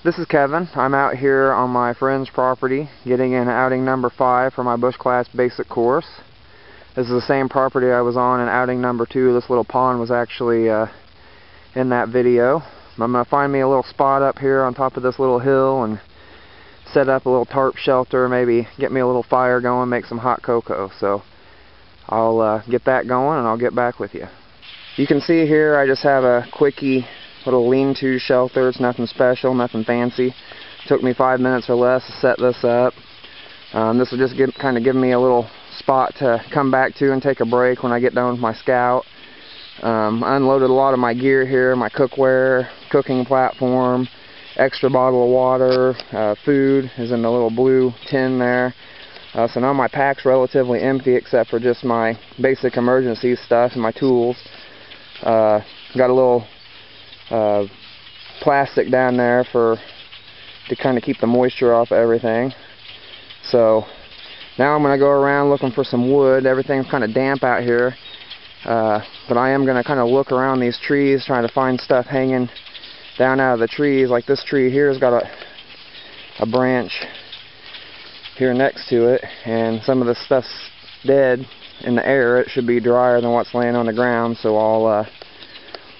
This is Kevin. I'm out here on my friend's property getting in outing number 5 for my Bushcraft Basic course. This is the same property I was on in outing number 2. This little pond was actually in that video. I'm going to find me a little spot up here on top of this little hill and set up a little tarp shelter, maybe get me a little fire going, make some hot cocoa. So I'll get that going and I'll get back with you. You can see here I just have a quickie little lean-to shelter. It's nothing special, nothing fancy. Took me 5 minutes or less to set this up. This will just kind of give me a little spot to come back to and take a break when I get done with my scout. I unloaded a lot of my gear here, my cookware, cooking platform, extra bottle of water, food is in the little blue tin there. So now my pack's relatively empty except for just my basic emergency stuff and my tools. Got a little plastic down there to kind of keep the moisture off of everything. So now I'm going to go around looking for some wood. Everything's kind of damp out here, but I am going to kind of look around these trees trying to find stuff hanging down out of the trees. Like this tree here has got a branch here next to it, and some of the stuff's dead in the air. It should be drier than what's laying on the ground, so I'll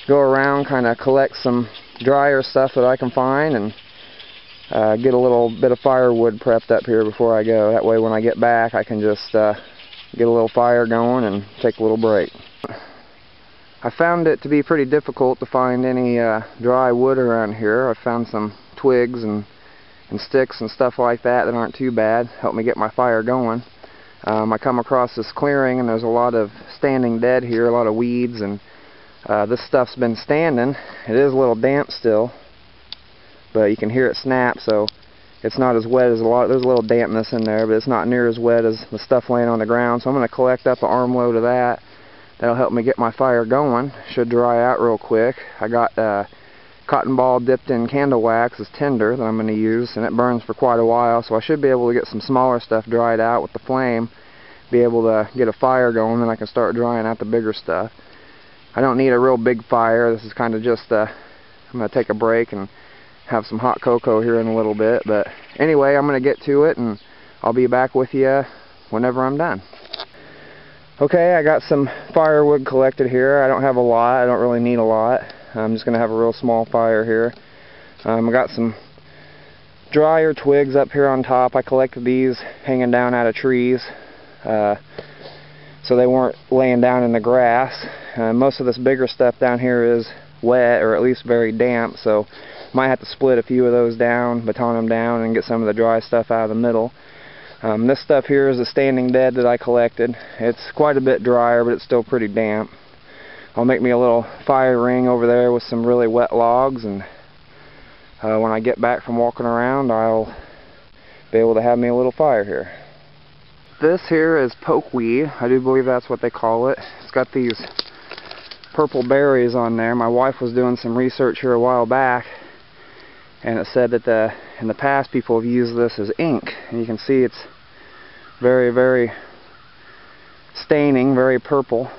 go around, kind of collect some drier stuff that I can find and get a little bit of firewood prepped up here before I go. That way when I get back I can just get a little fire going and take a little break. I found it to be pretty difficult to find any dry wood around here. I found some twigs and sticks and stuff like that that aren't too bad. Help me get my fire going. I come across this clearing and there's a lot of standing dead here, a lot of weeds, and this stuff's been standing. It is a little damp still, but you can hear it snap, so it's not as wet as there's a little dampness in there, but it's not near as wet as the stuff laying on the ground. So I'm going to collect up an armload of that. That'll help me get my fire going. Should dry out real quick. I got cotton ball dipped in candle wax as tinder that I'm going to use, and it burns for quite a while, so I should be able to get some smaller stuff dried out with the flame, be able to get a fire going, and I can start drying out the bigger stuff. I don't need a real big fire. This is kind of just I'm going to take a break and have some hot cocoa here in a little bit. But anyway, I'm going to get to it and I'll be back with you whenever I'm done. Okay, I got some firewood collected here. I don't have a lot. I don't really need a lot. I'm just going to have a real small fire here. I got some drier twigs up here on top. I collected these hanging down out of trees, so they weren't laying down in the grass. Most of this bigger stuff down here is wet, or at least very damp, so might have to split a few of those down, baton them down, and get some of the dry stuff out of the middle. This stuff here is the standing dead that I collected. It's quite a bit drier, but it's still pretty damp. I'll make me a little fire ring over there with some really wet logs, and when I get back from walking around, I'll be able to have me a little fire here. This here is pokeweed. I do believe that's what they call it. It's got these purple berries on there. My wife was doing some research here a while back, and it said that in the past people have used this as ink, and you can see it's very, very staining, very purple.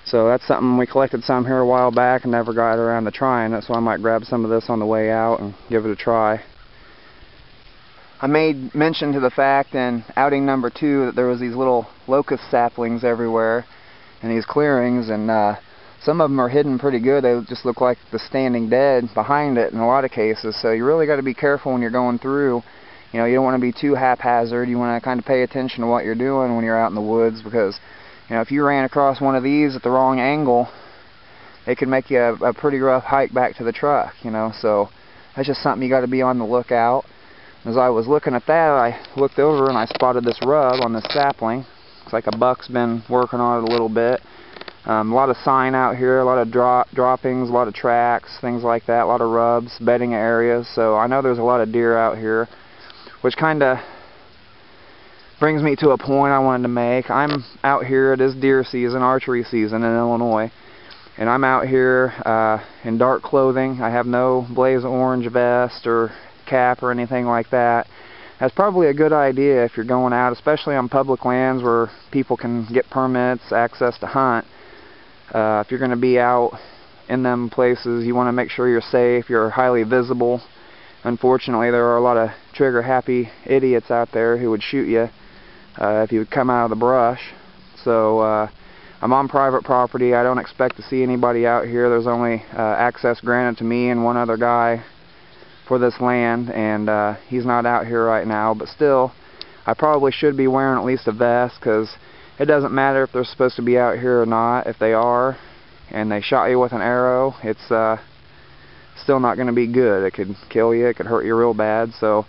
So that's something we collected some here a while back and never got around to trying it, so I might grab some of this on the way out and give it a try. I made mention to the fact in outing number 2 that there was these little locust saplings everywhere in these clearings, and some of them are hidden pretty good. They just look like the standing dead behind it in a lot of cases, so you really got to be careful when you're going through. You know, you don't want to be too haphazard. You want to kind of pay attention to what you're doing when you're out in the woods, because you know, if you ran across one of these at the wrong angle, it could make you a pretty rough hike back to the truck, you know. So that's just something you got to be on the lookout. As I was looking at that, I looked over and I spotted this rub on this sapling. Looks like a buck's been working on it a little bit. A lot of sign out here, a lot of droppings, a lot of tracks, things like that, a lot of rubs, bedding areas. So I know there's a lot of deer out here, which kind of brings me to a point I wanted to make. I'm out here, it is deer season, archery season in Illinois, and I'm out here in dark clothing. I have no blaze orange vest or cap or anything like that. That's probably a good idea if you're going out, especially on public lands where people can get permits, access to hunt. If you're going to be out in them places. You want to make sure you're safe, you're highly visible. Unfortunately, there are a lot of trigger-happy idiots out there who would shoot you if you would come out of the brush. So I'm on private property. I don't expect to see anybody out here. There's only access granted to me and one other guy for this land, and he's not out here right now. But still, I probably should be wearing at least a vest, because it doesn't matter if they're supposed to be out here or not. If they are, and they shot you with an arrow, it's still not going to be good. It could kill you, it could hurt you real bad. So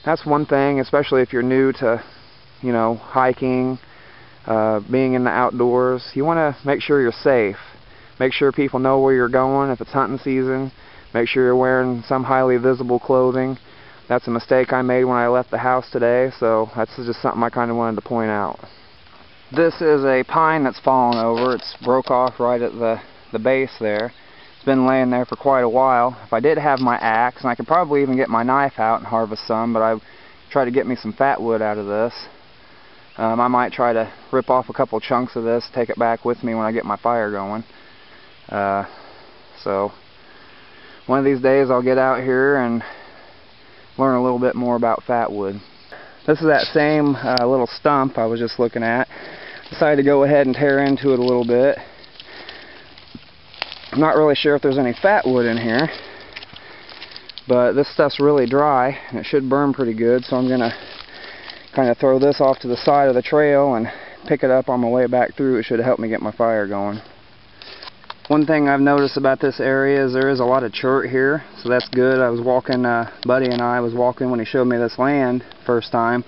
that's one thing, especially if you're new to, you know, hiking, being in the outdoors. You want to make sure you're safe. Make sure people know where you're going. If it's hunting season, make sure you're wearing some highly visible clothing. That's a mistake I made when I left the house today, so that's just something I kind of wanted to point out. This is a pine that's fallen over. It's broke off right at the base there. It's been laying there for quite a while. If I did have my axe, and I could probably even get my knife out and harvest some, but I try to get me some fat wood out of this. I might try to rip off a couple chunks of this, take it back with me when I get my fire going. So one of these days I'll get out here and learn a little bit more about fat wood. This is that same little stump I was just looking at. Decided to go ahead and tear into it a little bit. I'm not really sure if there's any fat wood in here, but this stuff's really dry and it should burn pretty good, so I'm gonna kind of throw this off to the side of the trail and pick it up on my way back through. It should help me get my fire going. One thing I've noticed about this area is there is a lot of chert here, so that's good. I was walking, Buddy and I was walking when he showed me this land first time,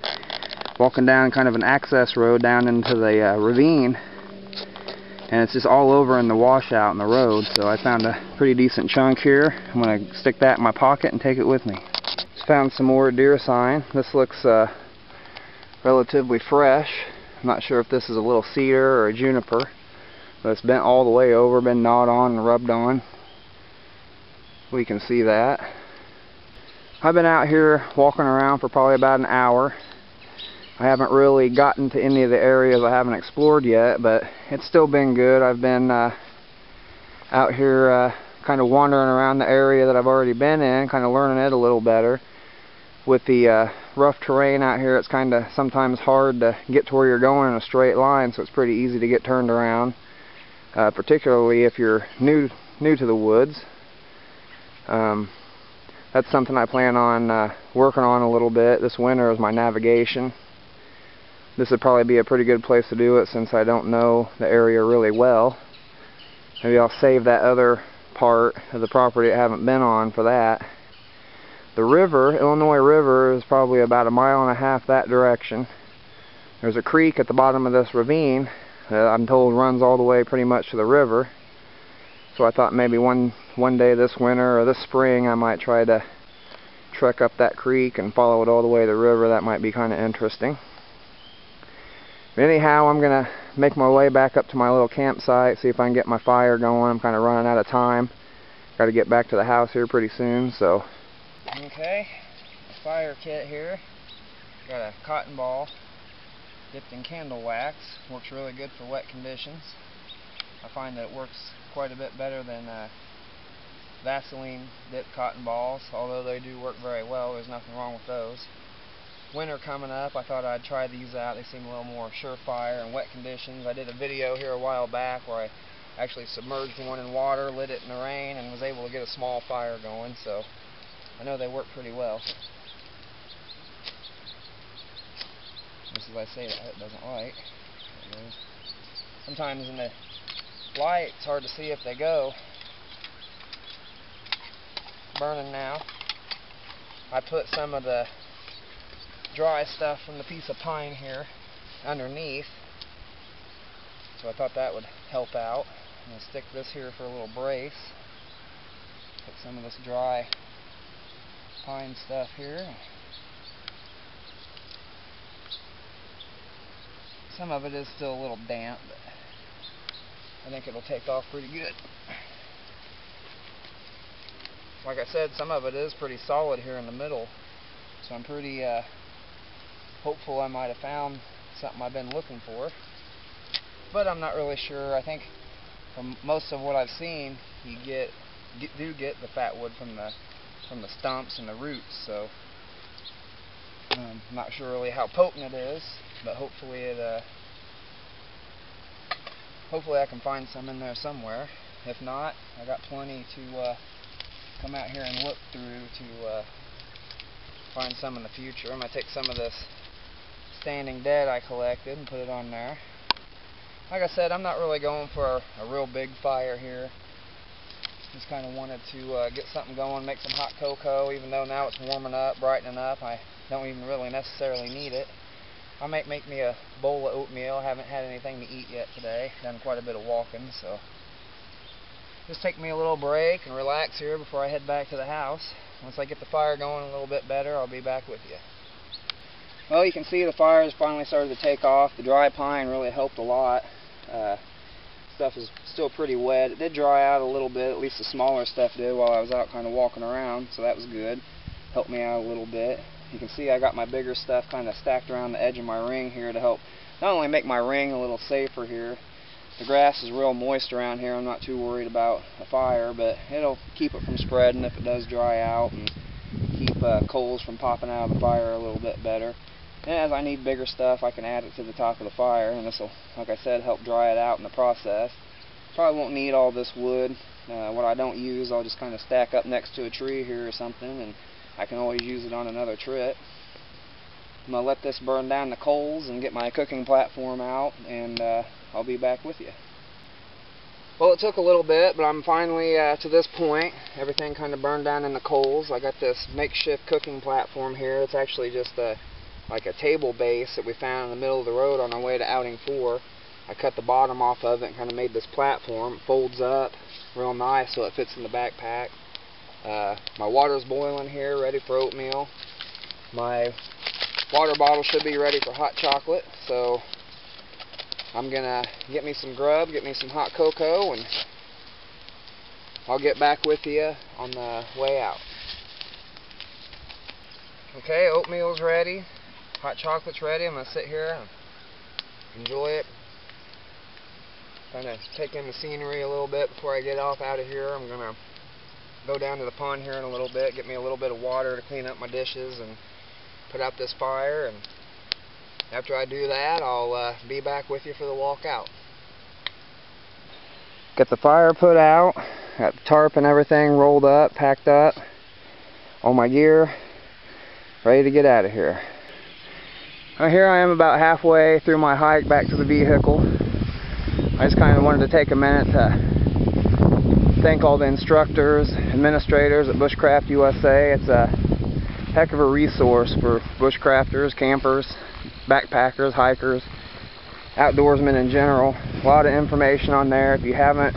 walking down kind of an access road down into the ravine, and it's just all over in the washout in the road, so I found a pretty decent chunk here. I'm going to stick that in my pocket and take it with me. Just found some more deer sign. This looks relatively fresh. I'm not sure if this is a little cedar or a juniper, but it's bent all the way over, been gnawed on and rubbed on. We can see that. I've been out here walking around for probably about an hour. I haven't really gotten to any of the areas I haven't explored yet, but it's still been good. I've been out here kind of wandering around the area that I've already been in, kind of learning it a little better. With the rough terrain out here, it's kind of sometimes hard to get to where you're going in a straight line, so it's pretty easy to get turned around. Particularly if you're new to the woods. That's something I plan on working on a little bit this winter, is my navigation. This would probably be a pretty good place to do it since I don't know the area really well. Maybe I'll save that other part of the property I haven't been on for that. The river, Illinois River, is probably about 1.5 miles that direction. There's a creek at the bottom of this ravine that I'm told runs all the way pretty much to the river. So I thought maybe one day this winter or this spring I might try to trek up that creek and follow it all the way to the river. That might be kind of interesting. But anyhow, I'm going to make my way back up to my little campsite, see if I can get my fire going. I'm kind of running out of time. Got to get back to the house here pretty soon, so. Okay, fire kit here. Got a cotton ball dipped in candle wax. Works really good for wet conditions. I find that it works quite a bit better than Vaseline dipped cotton balls, although they do work very well. There's nothing wrong with those. Winter coming up, I thought I'd try these out. They seem a little more surefire in wet conditions. I did a video here a while back where I actually submerged one in water, lit it in the rain, and was able to get a small fire going, so I know they work pretty well. Just as I say that, it doesn't light. Sometimes in the light, it's hard to see if they go. Burning now. I put some of the dry stuff from the piece of pine here underneath, so I thought that would help out. I'm going to stick this here for a little brace. Put some of this dry pine stuff here. Some of it is still a little damp, but I think it'll take off pretty good. Like I said, some of it is pretty solid here in the middle, so I'm pretty hopeful I might have found something I've been looking for, but I'm not really sure. I think from most of what I've seen, you do get the fat wood from the stumps and the roots. So I'm not sure really how potent it is, but hopefully hopefully I can find some in there somewhere. If not, I got plenty to come out here and look through to find some in the future. I'm going to take some of this standing dead I collected and put it on there. Like I said, I'm not really going for a real big fire here. Just kind of wanted to get something going, make some hot cocoa, even though now it's warming up, brightening up. I don't even really necessarily need it. I might make me a bowl of oatmeal. I haven't had anything to eat yet today. Done quite a bit of walking, so just take me a little break and relax here before I head back to the house. Once I get the fire going a little bit better, I'll be back with you. Well, you can see the fire has finally started to take off. The dry pine really helped a lot. Stuff is still pretty wet. It did dry out a little bit, at least the smaller stuff did, while I was out kind of walking around, so that was good. Helped me out a little bit. You can see I got my bigger stuff kind of stacked around the edge of my ring here to help not only make my ring a little safer here. The grass is real moist around here. I'm not too worried about a fire, but it'll keep it from spreading if it does dry out, and keep coals from popping out of the fire a little bit better. And as I need bigger stuff, I can add it to the top of the fire, and this will, like I said, help dry it out in the process. Probably won't need all this wood. What I don't use, I'll just kind of stack up next to a tree here or something, and I can always use it on another trip. I'm going to let this burn down the coals and get my cooking platform out, and I'll be back with you. Well, it took a little bit, but I'm finally to this point. Everything kind of burned down in the coals. I got this makeshift cooking platform here. It's actually just like a table base that we found in the middle of the road on our way to Outing 4. I cut the bottom off of it and kind of made this platform. It folds up real nice so it fits in the backpack. My water's boiling here, ready for oatmeal. My water bottle should be ready for hot chocolate, so I'm gonna get me some grub, get me some hot cocoa, and I'll get back with you on the way out. Okay, oatmeal's ready, hot chocolate's ready. I'm gonna sit here and enjoy it. Kind of take in the scenery a little bit before I get off out of here. I'm gonna go down to the pond here in a little bit, get me a little bit of water to clean up my dishes and put out this fire, and after I do that, I'll be back with you for the walk out. Get the fire put out, got the tarp and everything rolled up, packed up, all my gear, ready to get out of here. Now here I am about halfway through my hike back to the vehicle. I just kind of wanted to take a minute to thank all the instructors, administrators at Bushcraft U.S.A. It's a heck of a resource for bushcrafters, campers, backpackers, hikers, outdoorsmen in general. A lot of information on there. If you haven't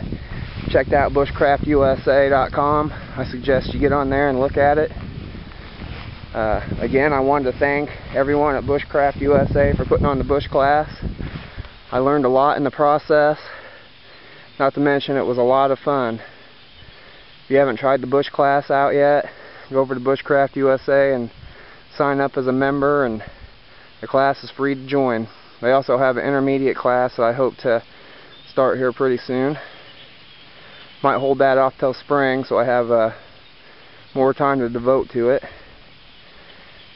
checked out bushcraftusa.com, I suggest you get on there and look at it. Again, I wanted to thank everyone at Bushcraft U.S.A. for putting on the bush class. I learned a lot in the process. Not to mention it was a lot of fun. If you haven't tried the bush class out yet, go over to Bushcraft U.S.A. and sign up as a member, and the class is free to join. They also have an intermediate class that I hope to start here pretty soon. Might hold that off till spring so I have more time to devote to it.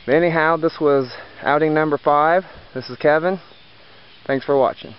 But anyhow, this was outing number 5. This is Kevin. Thanks for watching.